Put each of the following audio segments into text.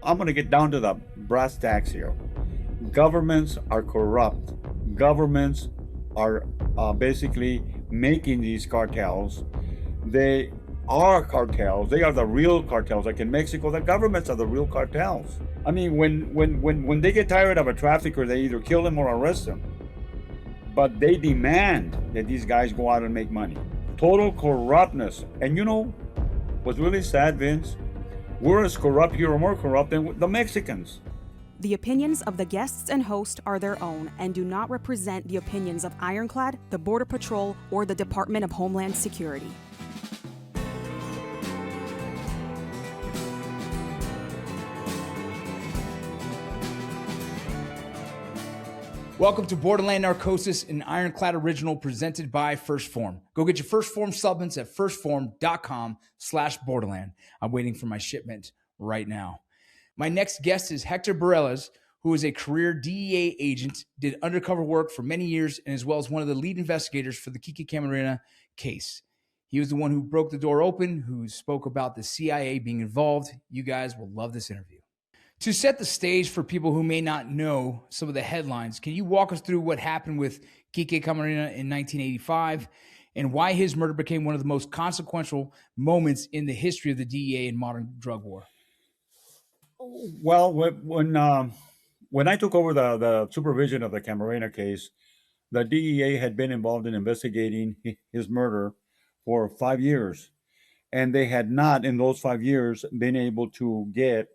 I'm going to get down to the brass tacks here. Governments are corrupt. Governments are basically making these cartels. They are cartels. They are the real cartels. Like in Mexico, the governments are the real cartels. I mean, when they get tired of a trafficker, they either kill him or arrest him. But they demand that these guys go out and make money. Total corruptness. And you know what's really sad, Vince? We're as corrupt here or more corrupt than the Mexicans. The opinions of the guests and host are their own and do not represent the opinions of Ironclad, the Border Patrol, or the Department of Homeland Security. Welcome to Borderland Narcosis, an Ironclad original presented by First Form. Go get your First Form supplements at firstform.com/borderland. I'm waiting for my shipment right now. My next guest is Hector Berrellez, who is a career DEA agent, did undercover work for many years, and as well as one of the lead investigators for the Kiki Camarena case. He was the one who broke the door open, who spoke about the CIA being involved. You guys will love this interview. To set the stage for people who may not know some of the headlines, can you walk us through what happened with Kiki Camarena in 1985 and why his murder became one of the most consequential moments in the history of the DEA and modern drug war? Well, when I took over the supervision of the Camarena case, the DEA had been involved in investigating his murder for 5 years, and they had not, in those 5 years, been able to get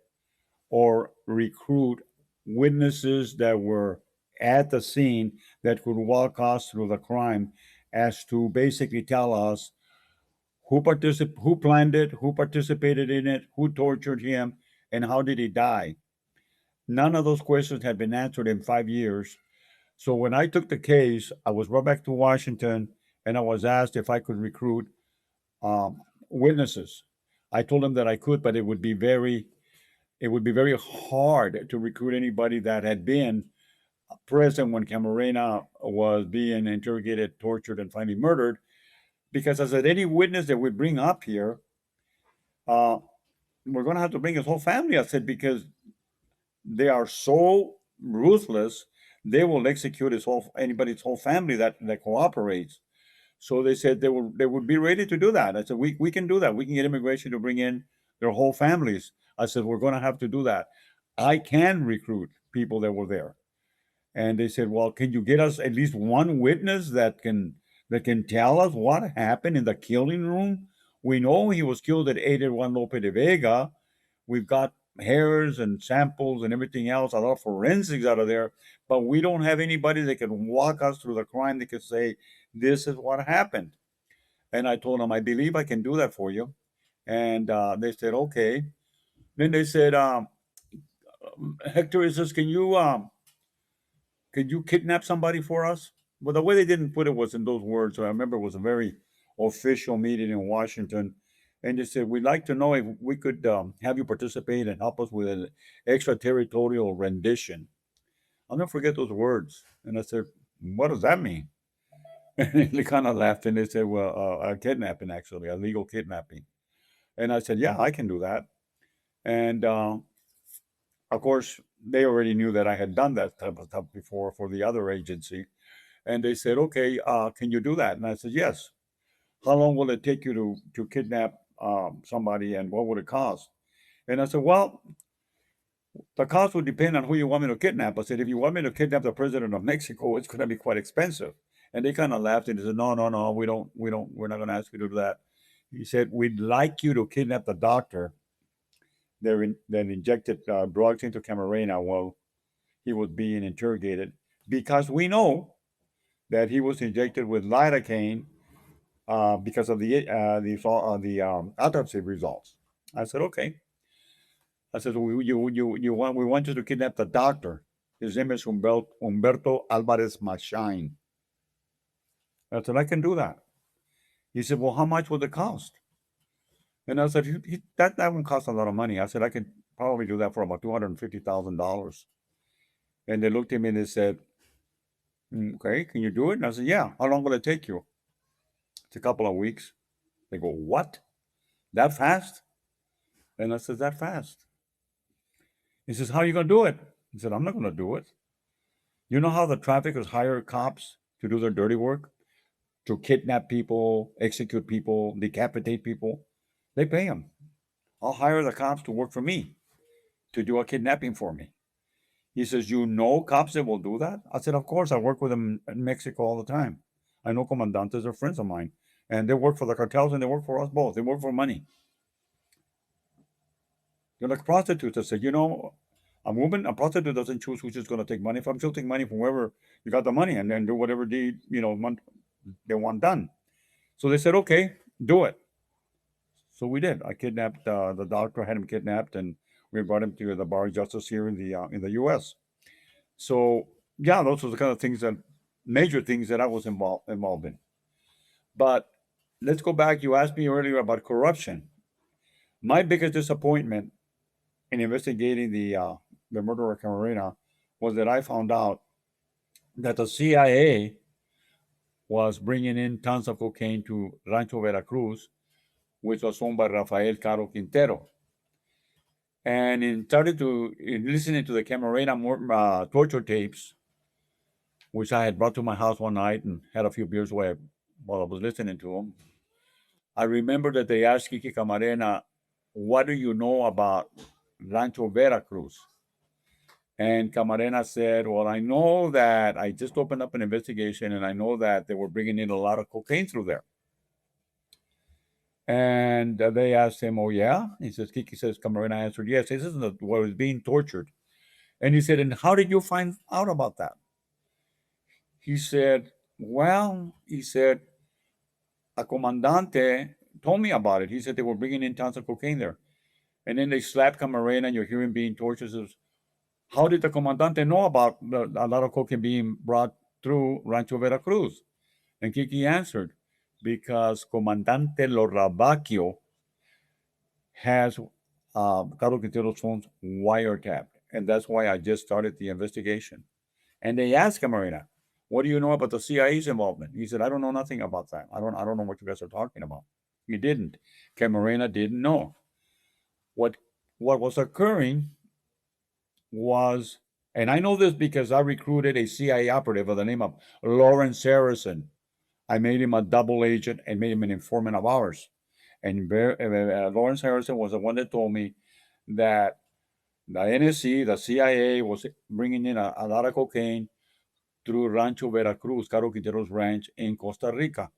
or recruit witnesses that were at the scene that could walk us through the crime as to basically tell us who planned it, who participated in it, who tortured him, and how did he die. None of those questions had been answered in 5 years. So when I took the case, I was brought back to Washington and I was asked if I could recruit witnesses. I told them that I could, but it would be very hard to recruit anybody that had been present when Camarena was being interrogated, tortured, and finally murdered. Because I said, any witness that we bring up here, uh, we're going to have to bring his whole family. I said, because they are so ruthless, they will execute anybody's whole family that cooperates. So they said they would be ready to do that. I said, we can do that. We can get immigration to bring in their whole families. I said, we're going to have to do that. I can recruit people that were there. And they said, well, can you get us at least one witness that can tell us what happened in the killing room? We know he was killed at 81 Lope de Vega. We've got hairs and samples and everything else, a lot of forensics out of there, but we don't have anybody that can walk us through the crime that could say, this is what happened. And I told them, I believe I can do that for you. And they said, okay. Then they said, Hector, is this, can you kidnap somebody for us? Well, the way they didn't put it was in those words. So I remember it was a very official meeting in Washington. And they said, we'd like to know if we could have you participate and help us with an extraterritorial rendition. I'll never forget those words. And I said, what does that mean? And they kind of laughed and they said, well, a kidnapping, actually, a legal kidnapping. And I said, yeah, I can do that. And of course, they already knew that I had done that type of stuff before for the other agency. And they said, okay, can you do that? And I said, yes. How long will it take you to kidnap somebody and what would it cost? And I said, well, the cost would depend on who you want me to kidnap. I said, if you want me to kidnap the president of Mexico, it's going to be quite expensive. And they kind of laughed and they said, no, no, no, we're not going to ask you to do that. He said, we'd like you to kidnap the doctor that injected drugs into Camarena while he was being interrogated because we know that he was injected with lidocaine because of the autopsy results. I said, okay. I said, we want you to kidnap the doctor. His name is Humberto Alvarez Machain. I said, I can do that. He said, well, how much would it cost? And I said, that won't cost a lot of money. I said, I could probably do that for about $250,000. And they looked at me and they said, okay, can you do it? And I said, yeah. How long will it take you? It's a couple of weeks. They go, what? That fast? And I said, that fast. He says, how are you going to do it? He said, I'm not going to do it. You know how the traffickers hire cops to do their dirty work? To kidnap people, execute people, decapitate people? They pay them. I'll hire the cops to work for me, to do a kidnapping for me. He says, you know cops that will do that? I said, of course. I work with them in Mexico all the time. I know comandantes are friends of mine. And they work for the cartels and they work for us both. They work for money. They're like prostitutes. I said, a prostitute doesn't choose who's just going to take money from. She'll take money from whoever you got the money and then do whatever deed, they want done. So they said, okay, do it. So we did. I kidnapped the doctor, had him kidnapped, and we brought him to the bar of justice here in the U.S. So yeah, those were the kind of things major things that I was involved in. But let's go back. You asked me earlier about corruption. My biggest disappointment in investigating the murder of Camarena was that I found out that the CIA was bringing in tons of cocaine to Rancho Veracruz, which was owned by Rafael Caro Quintero. And in listening to the Camarena torture tapes, which I had brought to my house one night and had a few beers while I was listening to them, I remember that they asked Kiki Camarena, what do you know about Rancho Veracruz? And Camarena said, well, I know that I just opened up an investigation and I know that they were bringing in a lot of cocaine through there. And they asked him, oh, yeah? He says, Kiki says, Camarena answered, yes, this isn't what was being tortured. And he said, and how did you find out about that? He said, a comandante told me about it. He said they were bringing in tons of cocaine there. And then they slapped Camarena and you hear him being tortured. Says, how did the comandante know about a lot of cocaine being brought through Rancho Veracruz? And Kiki answered, because Comandante Lorabacchio has Carlos Quintero's phones wiretapped. And that's why I just started the investigation. And they asked Camarena, what do you know about the CIA's involvement? He said, I don't know nothing about that. I don't know what you guys are talking about. He didn't. Camarena didn't know. What was occurring was, and I know this because I recruited a CIA operative by the name of Lawrence Harrison. I made him a double agent and made him an informant of ours. And Lawrence Harrison was the one that told me that the NSC, the CIA, was bringing in a lot of cocaine through Rancho Veracruz, Caro Quintero's ranch in Costa Rica.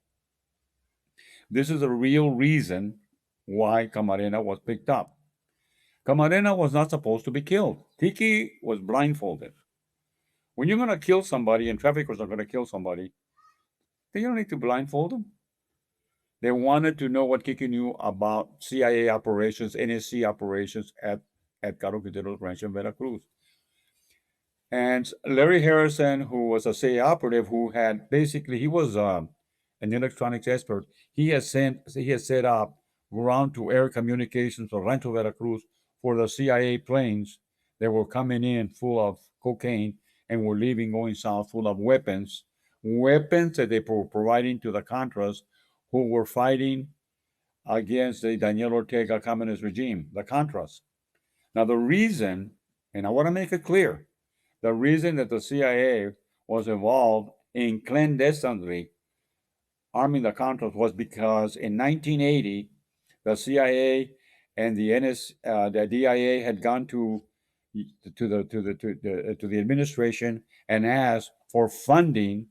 This is the real reason why Camarena was picked up. Camarena was not supposed to be killed. Kiki was blindfolded. When you're going to kill somebody and traffickers are going to kill somebody, then you don't need to blindfold them. They wanted to know what Kiki knew about CIA operations, NSC operations at Caro Quintero's ranch in Veracruz. And Larry Harrison, who was a CIA operative, who had basically, he was an electronics expert. He has set up ground-to-air communications for Rancho Veracruz for the CIA planes that were coming in full of cocaine and were leaving going south full of weapons that they were providing to the Contras who were fighting against the Daniel Ortega communist regime, the Contras. Now, the reason, and I want to make it clear, the reason that the CIA was involved in clandestinely arming the Contras was because in 1980, the CIA and the DEA had gone to the administration and asked for funding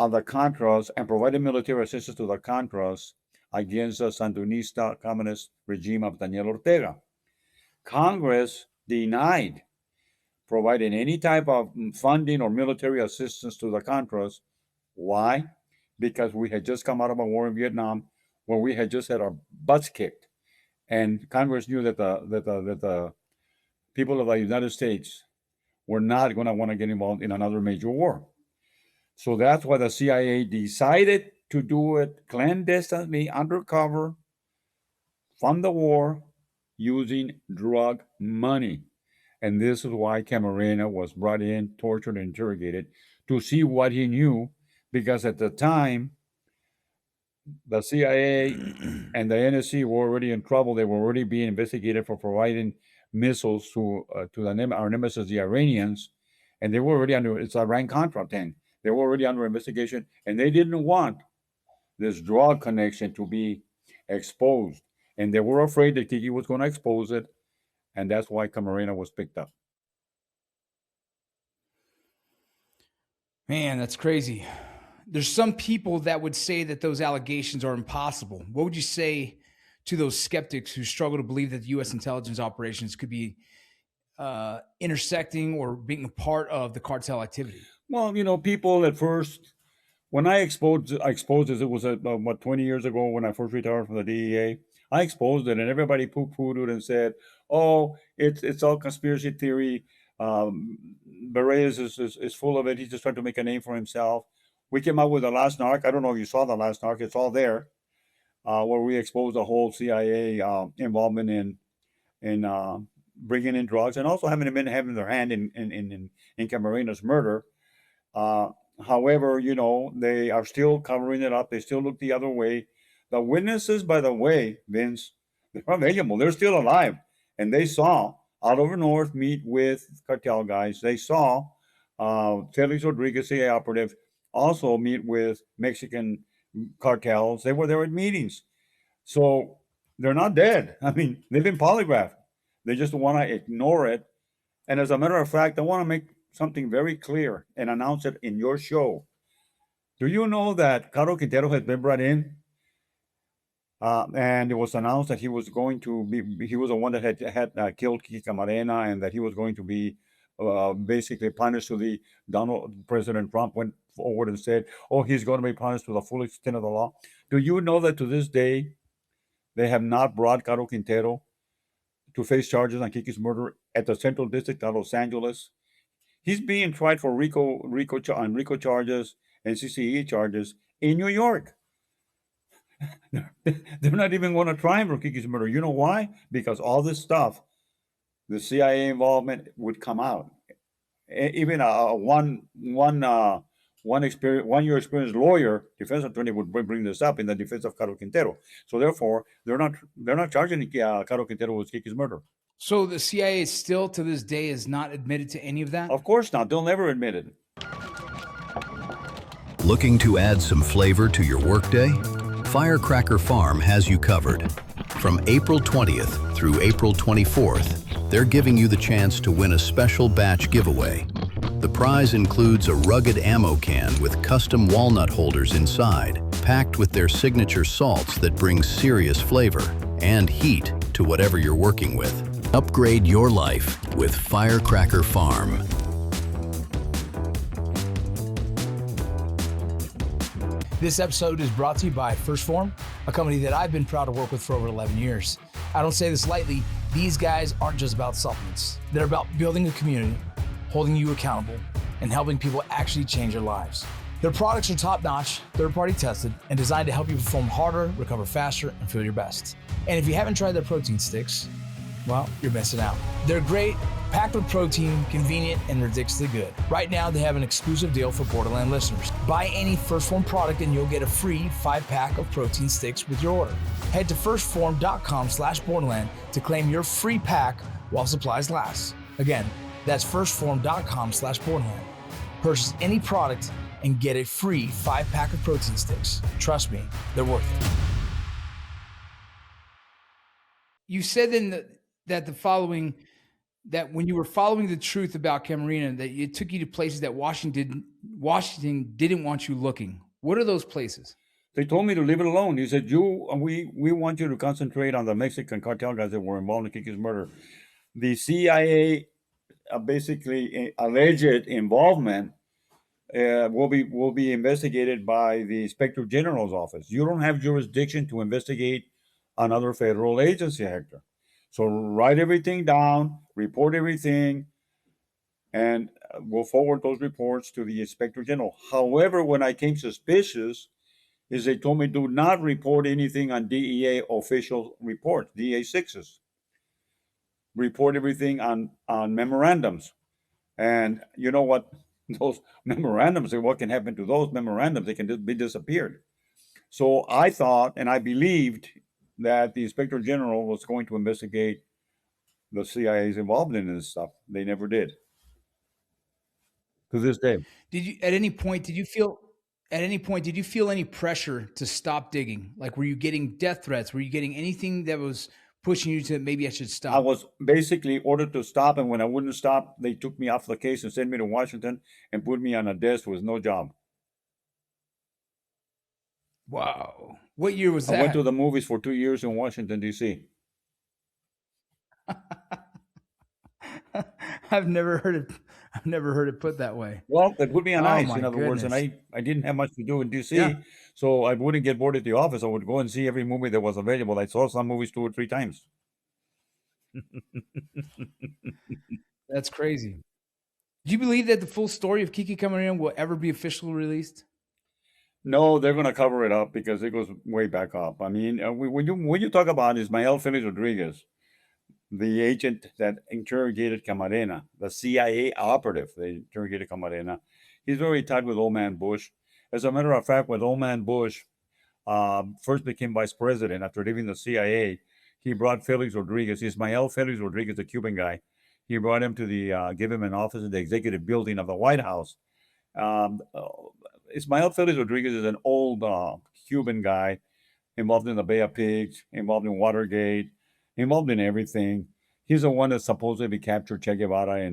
of the Contras and provided military assistance to the Contras against the Sandinista communist regime of Daniel Ortega. Congress denied providing any type of funding or military assistance to the Contras. Why? Because we had just come out of a war in Vietnam where we had just had our butts kicked. And Congress knew that the people of the United States were not going to want to get involved in another major war. So that's why the CIA decided to do it clandestinely, undercover, fund the war using drug money. And this is why Camarena was brought in, tortured, and interrogated to see what he knew, because at the time, the CIA and the NSC were already in trouble. They were already being investigated for providing missiles to our nemesis, the Iranians, and they were already under. It's Iran-Contra thing. They were already under investigation, and they didn't want this drug connection to be exposed, and they were afraid that Kiki was going to expose it, and that's why Camarena was picked up. Man, that's crazy. There's some people that would say that those allegations are impossible. What would you say to those skeptics who struggle to believe that the U.S. intelligence operations could be intersecting or being a part of the cartel activity? Well, people at first, when I exposed this, it was about 20 years ago when I first retired from the DEA. I exposed it, and everybody poo-pooed it and said, "Oh, it's all conspiracy theory. Berrellez is full of it. He's just trying to make a name for himself." We came out with the last Narc. I don't know if you saw the last Narc. It's all there, where we exposed the whole CIA involvement in bringing in drugs and also having their hand in Camarena's murder. However, they are still covering it up. They still look the other way. The witnesses, by the way, Vince, they're available. They're still alive, and they saw Oliver North meet with cartel guys. They saw Felix Rodriguez, CIA operative, also meet with Mexican cartels. They were there at meetings. So they're not dead. I mean, they've been polygraphed. They just want to ignore it. And as a matter of fact, I want to make something very clear and announce it in your show. Do you know that Caro Quintero has been brought in? And it was announced that he was going to be, he was the one that had killed Kiki Camarena, and that he was going to be basically punished to the President Trump went forward and said, "Oh, he's going to be punished to the full extent of the law." Do you know that to this day, they have not brought Caro Quintero to face charges on Kiki's murder at the Central District of Los Angeles? He's being tried for RICO charges and CCE charges in New York. They're not even going to try him for Kiki's murder. You know why? Because all this stuff, the CIA involvement, would come out. Even a one-year experienced lawyer, defense attorney, would bring this up in the defense of Caro Quintero. So therefore, they're not charging Caro Quintero with Kiki's murder. So the CIA still to this day is not admitted to any of that? Of course not. They'll never admit it. Looking to add some flavor to your workday? Firecracker Farm has you covered. From April 20th through April 24th, they're giving you the chance to win a special batch giveaway. The prize includes a rugged ammo can with custom walnut holders inside, packed with their signature salts that bring serious flavor and heat to whatever you're working with. Upgrade your life with Firecracker Farm. This episode is brought to you by First Form, a company that I've been proud to work with for over 11 years. I don't say this lightly. These guys aren't just about supplements. They're about building a community, holding you accountable, and helping people actually change their lives. Their products are top-notch, third-party tested, and designed to help you perform harder, recover faster, and feel your best. And if you haven't tried their protein sticks, well, you're missing out. They're great, packed with protein, convenient, and ridiculously good. Right now, they have an exclusive deal for Borderland listeners. Buy any First Form product and you'll get a free 5-pack of protein sticks with your order. Head to firstform.com/Borderland to claim your free pack while supplies last. Again, that's firstform.com/Borderland. Purchase any product and get a free 5-pack of protein sticks. Trust me, they're worth it. You said then that when you were following the truth about Camarena, that it took you to places that Washington didn't want you looking. What are those places? They told me to leave it alone. He said, we want you to concentrate on the Mexican cartel guys that were involved in Kiki's murder. The CIA basically alleged involvement will be investigated by the Inspector General's office. You don't have jurisdiction to investigate another federal agency, Hector. So write everything down, report everything, and we'll forward those reports to the Inspector General. However, when I came suspicious, is they told me do not report anything on DEA official reports, DEA 6s. Report everything on memorandums. And you know what? Those memorandums, what can happen to those memorandums? They can just be disappeared. So I thought, and I believed, that the Inspector General was going to investigate the CIA is involved in this stuff. They never did to this day. Did you at any point did you feel any pressure to stop digging? Like were you getting death threats? Were you getting anything that was pushing you to maybe I should I stop? was basically ordered to stop, and when I wouldn't stop, they took me off the case and sent me to Washington and put me on a desk with no job. Wow. What year was I went to that? the movies for 2 years in Washington, D.C. I've never heard it put that way. Well, they put me on Oh ice, my in other words, and goodness. I didn't have much to do in D.C., Yeah. so I wouldn't get bored at the office. I would go and see every movie that was available. I saw some movies 2 or 3 times. That's crazy. Do you believe that the full story of Kiki Camarena will ever be officially released? No, they're going to cover it up because it goes way back up. I mean, when you talk about Ismael Felix Rodriguez, the agent that interrogated Camarena, the CIA operative that interrogated Camarena, he's very tied with old man Bush. As a matter of fact, when old man Bush first became vice president after leaving the CIA, he brought Felix Rodriguez, Ismael Felix Rodriguez, the Cuban guy. He brought him to give him an office in the executive building of the White House. Um, uh, Ismael Felix Rodriguez is an old Cuban guy involved in the Bay of Pigs, involved in Watergate, involved in everything. He's the one that supposedly captured Che Guevara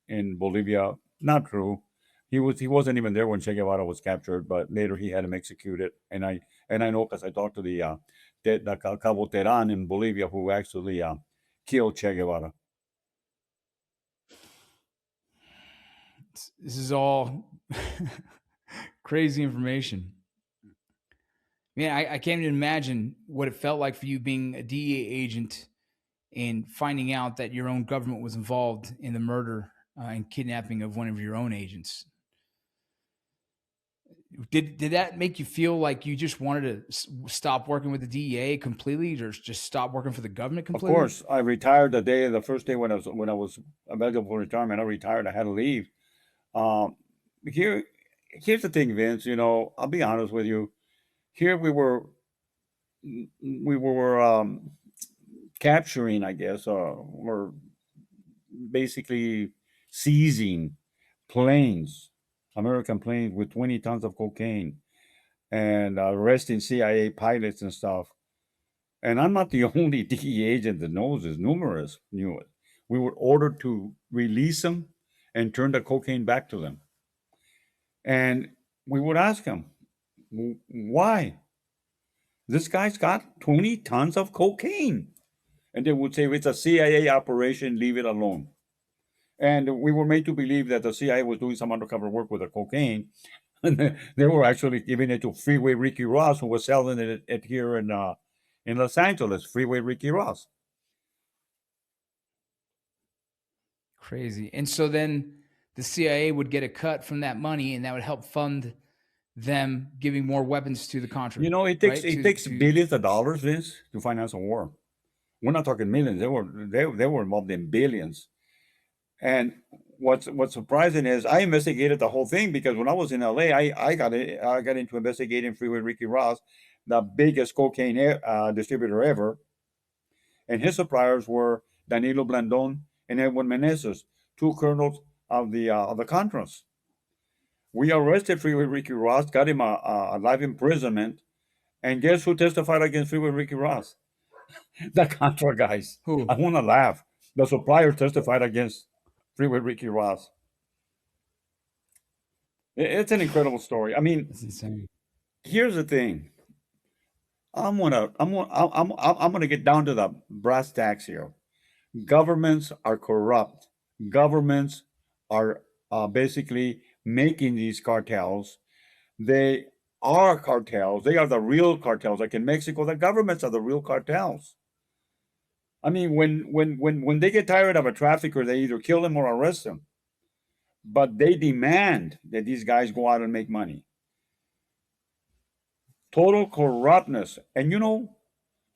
in Bolivia. Not true. He wasn't even there when Che Guevara was captured, but later he had him executed. And I know because I talked to the Cabo Teran in Bolivia who actually killed Che Guevara. This is all crazy information. Man, I can't even imagine what it felt like for you being a DEA agent and finding out that your own government was involved in the murder and kidnapping of one of your own agents. Did that make you feel like you just wanted to stop working with the DEA completely, or just stop working for the government Of completely? course, I retired the first day when I was available for retirement. I retired. I had to leave. Um, here's the thing, Vince. I'll be honest with you. Here we were capturing, I guess, or basically seizing planes, American planes with 20 tons of cocaine, and arresting CIA pilots and stuff. And I'm not the only DEA agent that knows this. Numerous knew it. We were ordered to release them and turn the cocaine back to them. And we would ask them, why? This guy's got 20 tons of cocaine. And they would say, it's a CIA operation, leave it alone. And we were made to believe that the CIA was doing some undercover work with the cocaine. And they were actually giving it to Freeway Ricky Ross, who was selling it here in Los Angeles, Freeway Ricky Ross. Crazy. And so then the CIA would get a cut from that money, and that would help fund them giving more weapons to the Contra. It takes billions of dollars, Vince, to finance a war. We're not talking millions. They were involved in billions. And what's surprising is I investigated the whole thing because when I was in LA, I got into investigating Freeway Ricky Ross, the biggest cocaine distributor ever, and his suppliers were Danilo Blandon and Edwin Menezes, two colonels of the Contras. We arrested Freeway Ricky Ross, got him a life imprisonment, and guess who testified against Freeway Ricky Ross? The Contra guys. Who? I want to laugh. The supplier testified against Freeway Ricky Ross. It's an incredible story. I mean, That's insane. here's the thing. I'm gonna get down to the brass tacks here. Governments are corrupt. Governments are basically making these cartels. They are cartels. They are the real cartels. Like in Mexico, the governments are the real cartels. I mean, when they get tired of a trafficker, they either kill him or arrest him. But they demand that these guys go out and make money. Total corruptness. And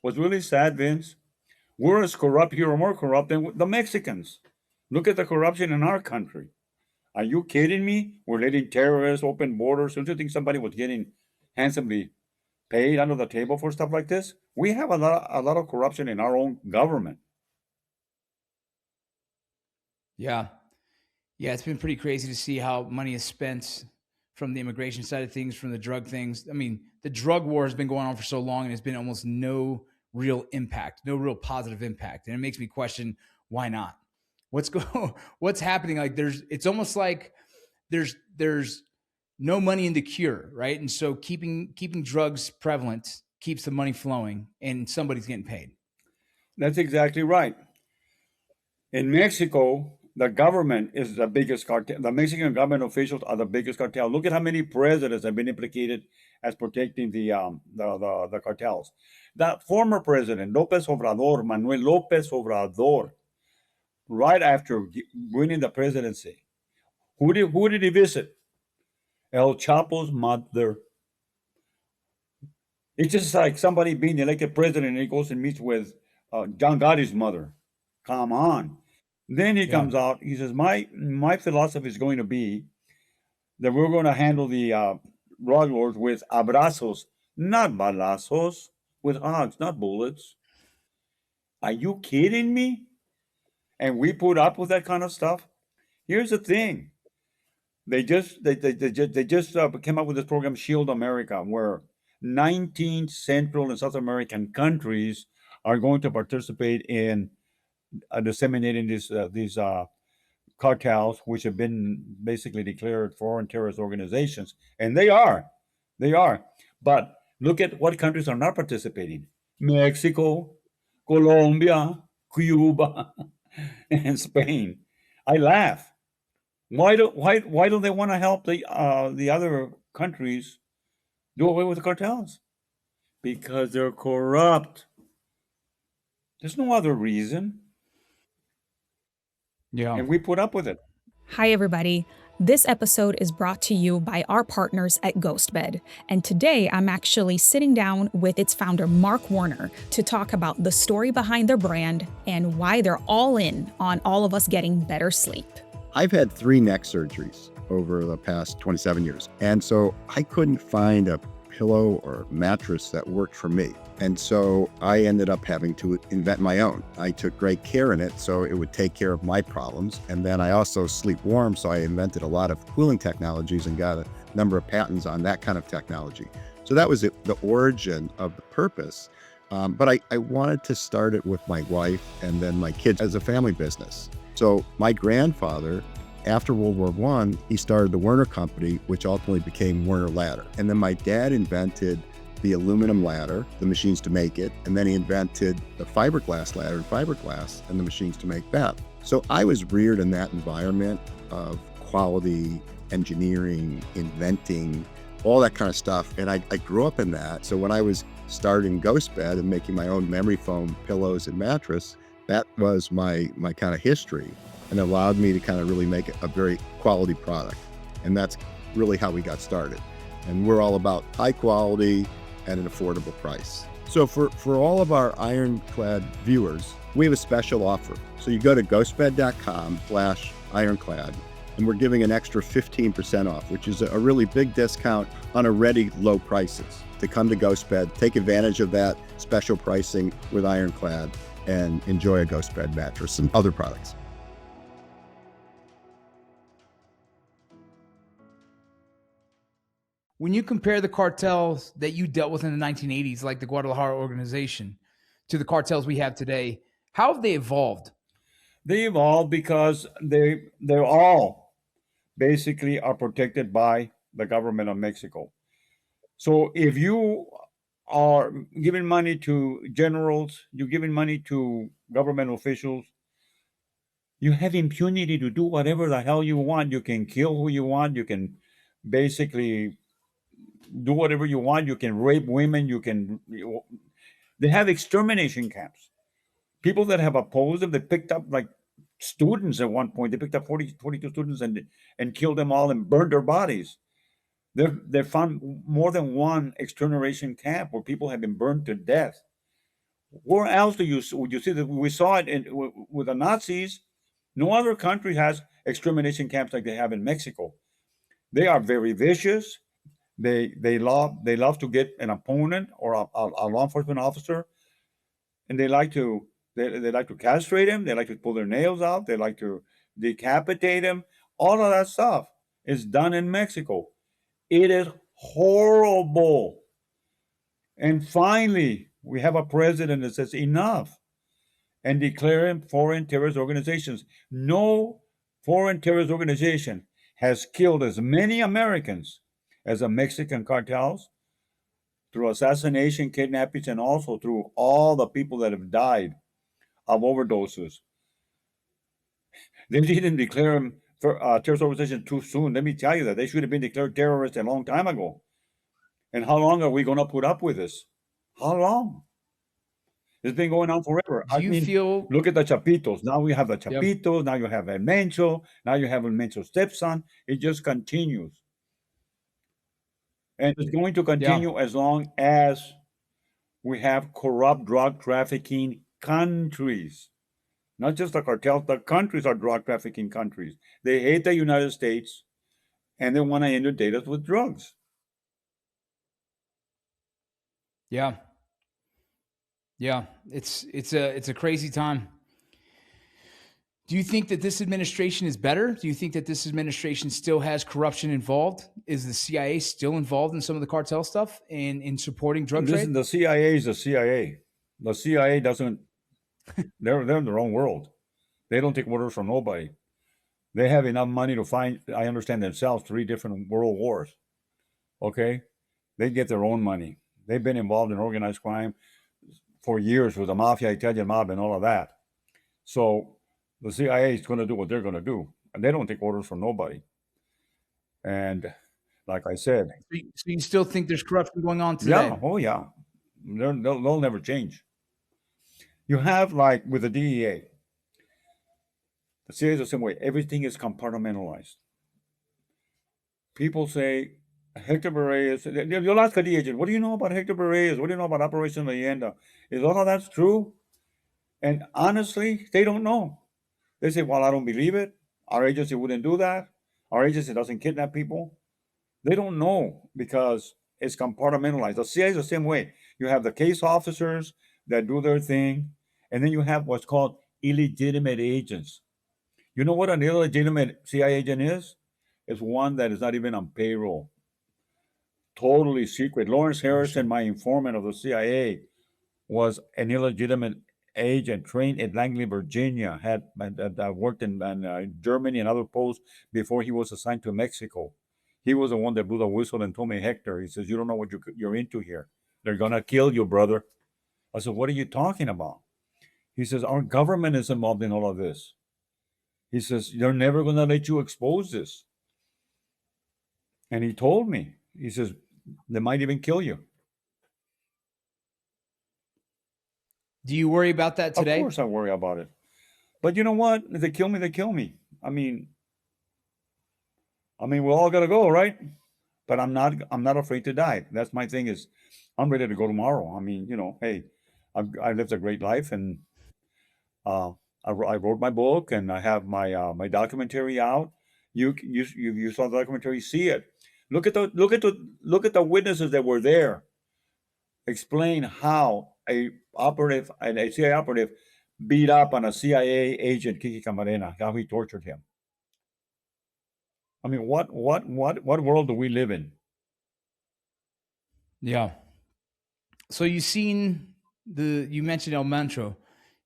what's really sad, Vince? We're as corrupt here or more corrupt than the Mexicans. Look at the corruption in our country. Are you kidding me? We're letting terrorists open borders. Don't you think somebody was getting handsomely paid under the table for stuff like this? We have a lot of corruption in our own government. Yeah. Yeah, it's been pretty crazy to see how money is spent from the immigration side of things, from the drug things. I mean, the drug war has been going on for so long and there's been almost no real impact, no real positive impact. And it makes me question why not? What's happening? Like it's almost like there's no money in the cure, right? And so keeping drugs prevalent keeps the money flowing and somebody's getting paid. That's exactly right. In Mexico, the government is the biggest cartel. The Mexican government officials are the biggest cartel. Look at how many presidents have been implicated as protecting the cartels. That former president, Lopez Obrador, Manuel Lopez Obrador, right after winning the presidency, who did he visit? El Chapo's mother. It's just like somebody being elected president and he goes and meets with John Gotti's mother. Come on. Then he Yeah. comes out. He says, "My philosophy is going to be that we're going to handle the drug lords with abrazos, not balazos, with hugs, not bullets." Are you kidding me? And we put up with that kind of stuff. Here's the thing: they just came up with this program, Shield America, where 19 Central and South American countries are going to participate in disseminating these cartels, which have been basically declared foreign terrorist organizations, and they are. But look at what countries are not participating: Mexico, Colombia, Cuba, and Spain. I laugh. Why don't they want to help the other countries do away with the cartels? Because they're corrupt. There's no other reason, Yeah. and we put up with it. Hi, everybody. This episode is brought to you by our partners at Ghostbed. And today I'm actually sitting down with its founder, Mark Warner, to talk about the story behind their brand and why they're all in on all of us getting better sleep. I've had 3 neck surgeries over the past 27 years. And so I couldn't find a pillow or mattress that worked for me. And so I ended up having to invent my own. I took great care in it so it would take care of my problems. And then I also sleep warm, so I invented a lot of cooling technologies and got a number of patents on that kind of technology. So that was the origin of the purpose. But I wanted to start it with my wife and then my kids as a family business. So my grandfather, after World War I, he started the Werner Company, which ultimately became Werner Ladder. And then my dad invented the aluminum ladder, the machines to make it, and then he invented the fiberglass ladder and fiberglass and the machines to make that. So I was reared in that environment of quality, engineering, inventing, all that kind of stuff. And I grew up in that. So when I was starting Ghostbed and making my own memory foam pillows and mattress, that was my kind of history and allowed me to kind of really make a very quality product. And that's really how we got started. And we're all about high quality at an affordable price. So for all of our Ironclad viewers, we have a special offer. So you go to ghostbed.com/ironclad, and we're giving an extra 15% off, which is a really big discount on already low prices. To come to Ghostbed, take advantage of that special pricing with Ironclad, and enjoy a Ghostbed mattress and other products. When you compare the cartels that you dealt with in the 1980s, like the Guadalajara organization, to the cartels we have today, how have they evolved? They evolved because they're all basically are protected by the government of Mexico. So if you are giving money to generals, you're giving money to government officials, you have impunity to do whatever the hell you want. You can kill who you want. You can basically do whatever you want. You can rape women. They have extermination camps. People that have opposed them, they picked up like students at one point. They picked up 42 students and killed them all and burned their bodies. They found more than one extermination camp where people have been burned to death. Where else would you see that? We saw it with the Nazis. No other country has extermination camps like they have in Mexico. They are very vicious. They love to get an opponent or a law enforcement officer, and they like to castrate him. They like to pull their nails out. They like to decapitate them, all of that stuff is done in Mexico. It is horrible. And finally, we have a president that says enough and declaring foreign terrorist organizations. No foreign terrorist organization has killed as many Americans as the Mexican cartels through assassination, kidnappings, and also through all the people that have died of overdoses. They didn't declare them terrorist organization too soon. Let me tell you that they should have been declared terrorists a long time ago. And how long are we going to put up with this? How long? It's been going on forever. Do you feel? Look at the Chapitos. Now we have the Yep. Chapitos. Now you have El Mencho. Now you have El Mencho's stepson. It just continues. And it's going to continue as long as we have corrupt drug trafficking countries. Not just the cartels, the countries are drug trafficking countries. They hate the United States and they want to inundate us with drugs. Yeah. Yeah. It's a crazy time. Do you think that this administration is better? Do you think that this administration still has corruption involved? Is the CIA still involved in some of the cartel stuff and in supporting drug Listen, trade? the CIA is the CIA. The CIA doesn't, they're in their own world. They don't take orders from nobody. They have enough money to find, I understand themselves, 3 different world wars. Okay? They get their own money. They've been involved in organized crime for years with the mafia, Italian mob, and all of that. So the CIA is going to do what they're going to do. And they don't take orders from nobody. And like I said, So you still think there's corruption going on today? yeah, oh yeah. They'll never change. You have, like, with the DEA, the CIA is the same way. Everything is compartmentalized. People say, Hector Berrellez, you'll ask a DEA agent, what do you know about Hector Berrellez? What do you know about Operation Leyenda? Is all of that true? And honestly, they don't know. They say, well, I don't believe it. Our agency wouldn't do that. Our agency doesn't kidnap people. They don't know because it's compartmentalized. The CIA is the same way. You have the case officers that do their thing, and then you have what's called illegitimate agents. You know what an illegitimate CIA agent is? It's one that is not even on payroll. Totally secret. Lawrence Harrison, my informant of the CIA, was an illegitimate agent trained in Langley, Virginia, had worked in Germany and other posts before he was assigned to Mexico. He was the one that blew the whistle and told me, Hector, he says, you don't know what you're into here. They're going to kill you, brother. I said, what are you talking about? He says, our government is involved in all of this. He says, they're never going to let you expose this. And he told me, he says, they might even kill you. Do you worry about that today? Of course I worry about it. But you know what? If they kill me, they kill me. I mean, we all got to go, right? But I'm not afraid to die. That's my thing is, I'm ready to go tomorrow. I mean, hey, I lived a great life, and I wrote my book, and I have my documentary out. You saw the documentary, see it. Look at the witnesses that were there. Explain how a CIA operative beat up on a CIA agent, Kiki Camarena, how he tortured him. I mean, what world do we live in? Yeah. So you mentioned El Mancho,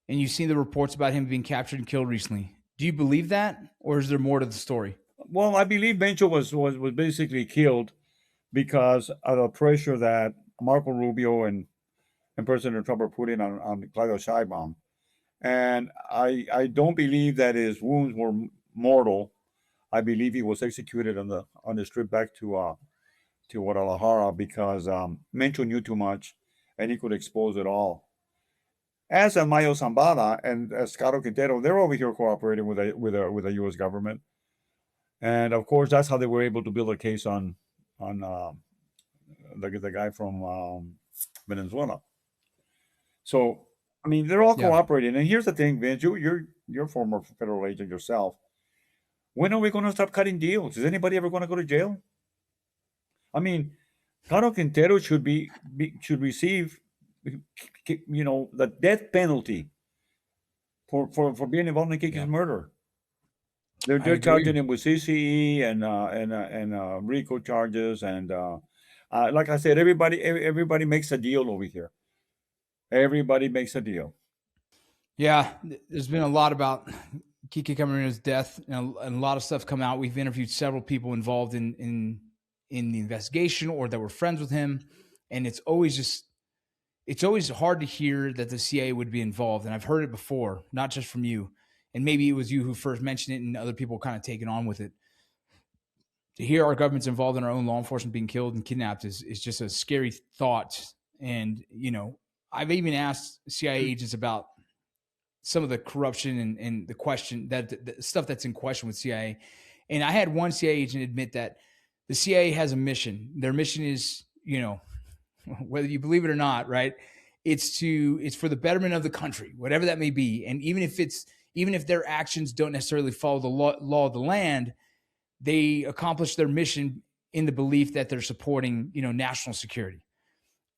and you've seen the reports about him being captured and killed recently. Do you believe that, or is there more to the story? Well, I believe Mencho was basically killed because of the pressure that Marco Rubio and President Trump are putting on Claudio Sheinbaum. And I don't believe that his wounds were mortal. I believe he was executed on the trip back to Guadalajara because Mencho knew too much and he could expose it all. As Mayo Zambada and Caro Quintero, they're over here cooperating with the U.S. government. And of course, that's how they were able to build a case on the guy from Venezuela. So, I mean, they're all cooperating. And here's the thing, Vince, you're a former federal agent yourself. When are we going to stop cutting deals? Is anybody ever going to go to jail? I mean, Caro Quintero should receive, the death penalty for being involved in Kiki's murder. I They're charging agree. him with CCE and RICO charges, and like I said, everybody makes a deal over here. Everybody makes a deal. Yeah, there's been a lot about Kiki Camarena's death, and a lot of stuff come out. We've interviewed several people involved in the investigation or that were friends with him, and it's always hard to hear that the CIA would be involved. And I've heard it before, not just from you, and maybe it was you who first mentioned it, and other people kind of taken on with it. To hear our government's involved in our own law enforcement being killed and kidnapped is just a scary thought. And I've even asked CIA agents about some of the corruption and the question that the stuff that's in question with CIA. And I had one CIA agent admit that the CIA has a mission. Their mission is, whether you believe it or not, right? It's for the betterment of the country, whatever that may be. And even if their actions don't necessarily follow the law of the land, they accomplish their mission in the belief that they're supporting, national security.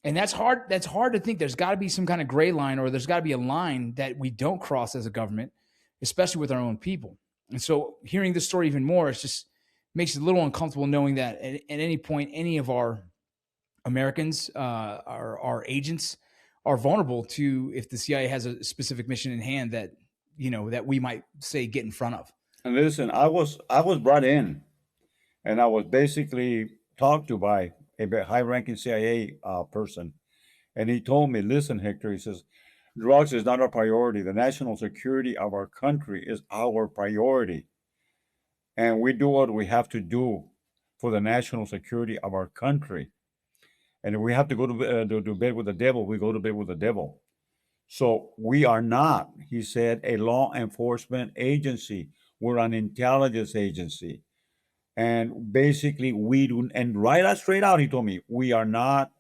And that's hard. That's hard to think. There's got to be some kind of gray line, or there's got to be a line that we don't cross as a government, especially with our own people. And so hearing this story even more, it just makes it a little uncomfortable knowing that at any point, any of our Americans, our agents, are vulnerable to if the CIA has a specific mission in hand that that we might say get in front of. And listen, I was brought in, and I was basically talked to by a high-ranking CIA person, and he told me, "Listen, Hector," he says, "drugs is not our priority. The national security of our country is our priority, and we do what we have to do for the national security of our country. And if we have to go to bed with the devil, we go to bed with the devil. So we are not," he said, "a law enforcement agency. We're an intelligence agency. And basically, we do, and right out straight out, he told me, we are not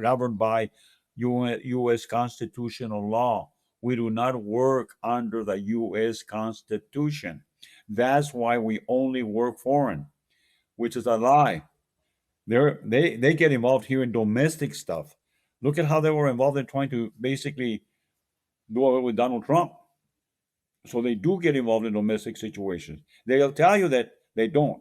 governed by U.S. constitutional law. We do not work under the U.S. Constitution. That's why we only work foreign," which is a lie. They get involved here in domestic stuff. Look at how they were involved in trying to basically do away with Donald Trump. So they do get involved in domestic situations. They'll tell you that they don't.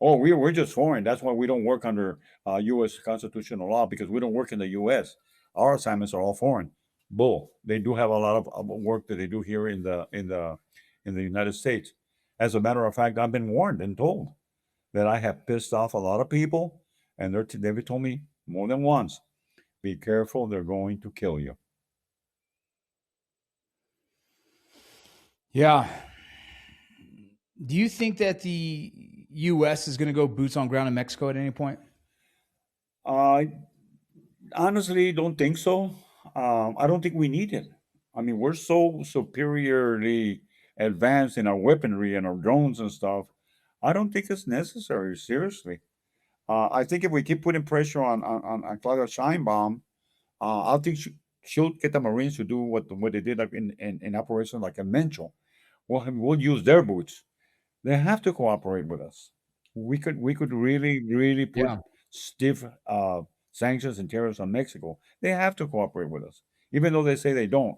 Oh, we're just foreign. That's why we don't work under U.S. constitutional law, because we don't work in the U.S. Our assignments are all foreign. Bull. They do have a lot of work that they do here in the United States. As a matter of fact, I've been warned and told that I have pissed off a lot of people, and they've told me more than once, "Be careful, they're going to kill you." Yeah. Do you think that the U.S. is going to go boots on ground in Mexico at any point? I honestly don't think so. I don't think we need it. I mean, we're so superiorly advanced in our weaponry and our drones and stuff. I don't think it's necessary, seriously. I think if we keep putting pressure on Claudia Sheinbaum, I think she'll get the Marines to do what they did like in Operation like a Mencho. We'll use their boots. They have to cooperate with us. We could really put Yeah. stiff sanctions and tariffs on Mexico. They have to cooperate with us, even though they say they don't.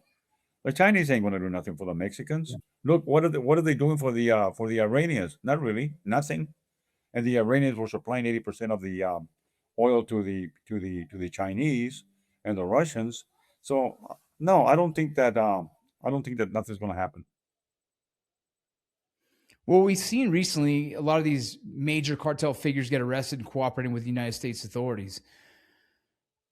The Chinese ain't going to do nothing for the Mexicans. Look, what are they doing for the Iranians? Not really, nothing. And the Iranians were supplying 80% of the oil to the Chinese and the Russians. So no, I don't think that nothing's going to happen. Well, we've seen recently a lot of these major cartel figures get arrested and cooperating with the United States authorities.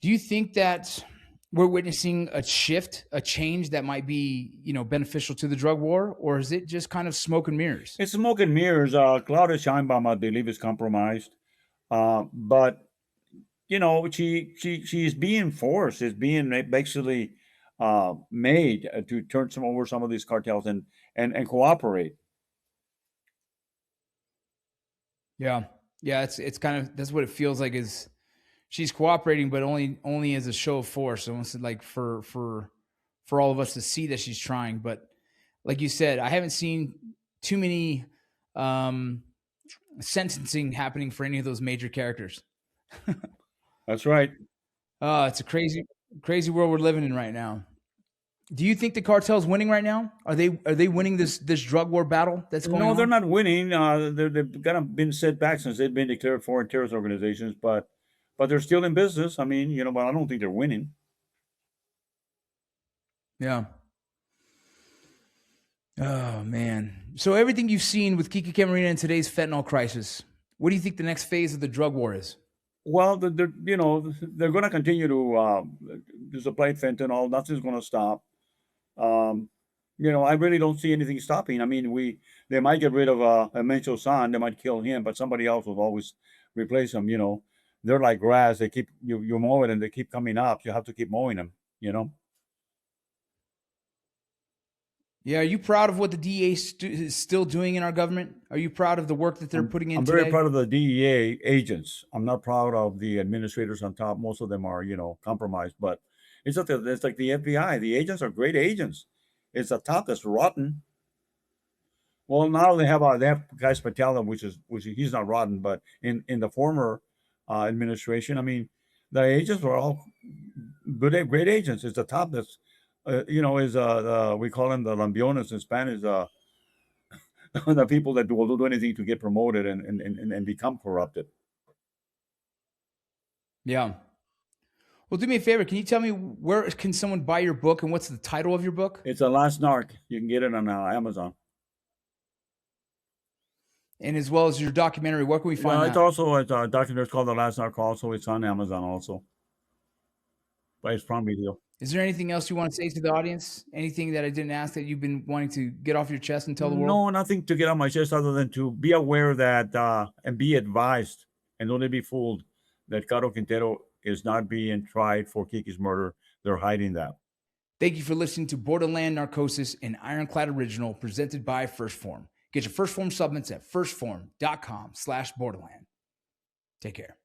Do you think that we're witnessing a shift, a change that might be, beneficial to the drug war, or is it just kind of smoke and mirrors? It's smoke and mirrors. Claudia Sheinbaum, I believe, is compromised, but she's being forced, is being basically made to turn some of these cartels and cooperate. Yeah. Yeah, it's kind of that's what it feels like is she's cooperating, but only as a show of force, almost like for all of us to see that she's trying. But like you said, I haven't seen too many sentencing happening for any of those major characters. That's right. It's a crazy world we're living in right now. Do you think the cartel's winning right now? Are they winning this drug war battle that's going on? No, they're not winning. They've kind of been set back since they've been declared foreign terrorist organizations, but they're still in business. I mean, but I don't think they're winning. Yeah. Oh, man. So everything you've seen with Kiki Camarena in today's fentanyl crisis, what do you think the next phase of the drug war is? Well, they're going to continue to supply fentanyl. Nothing's going to stop. I really don't see anything stopping. I mean, they might get rid of Mencho San. They might kill him, but somebody else will always replace him. They're like grass. They keep you mow it and they keep coming up. You have to keep mowing them. Yeah, are you proud of what the DEA is still doing in our government? Are you proud of the work that they're putting in I'm today? very proud of the DEA agents. I'm not proud of the administrators on top. Most of them are, compromised. But it's like the FBI. The agents are great agents. It's the top that's rotten. Well, now they have Guy Spatella, which he's not rotten, but in the former administration, I mean, the agents were all great agents. It's the top that's we call them the lambiones in Spanish, the people that will do anything to get promoted and become corrupted. Yeah. Well, do me a favor. Can you tell me where can someone buy your book and what's the title of your book? It's The Last Narc. You can get it on Amazon. And as well as your documentary, where can we find that? It's also a documentary called The Last Narc. Also, it's on Amazon also. By its Prime Video. Is there anything else you want to say to the audience? Anything that I didn't ask that you've been wanting to get off your chest and tell the world? No, nothing to get off my chest other than to be aware that and be advised and don't be fooled that Caro Quintero is not being tried for Kiki's murder. They're hiding that. Thank you for listening to Borderland, Narcosis, an Ironclad original presented by First Form. Get your First Form supplements at firstform.com/borderland. Take care.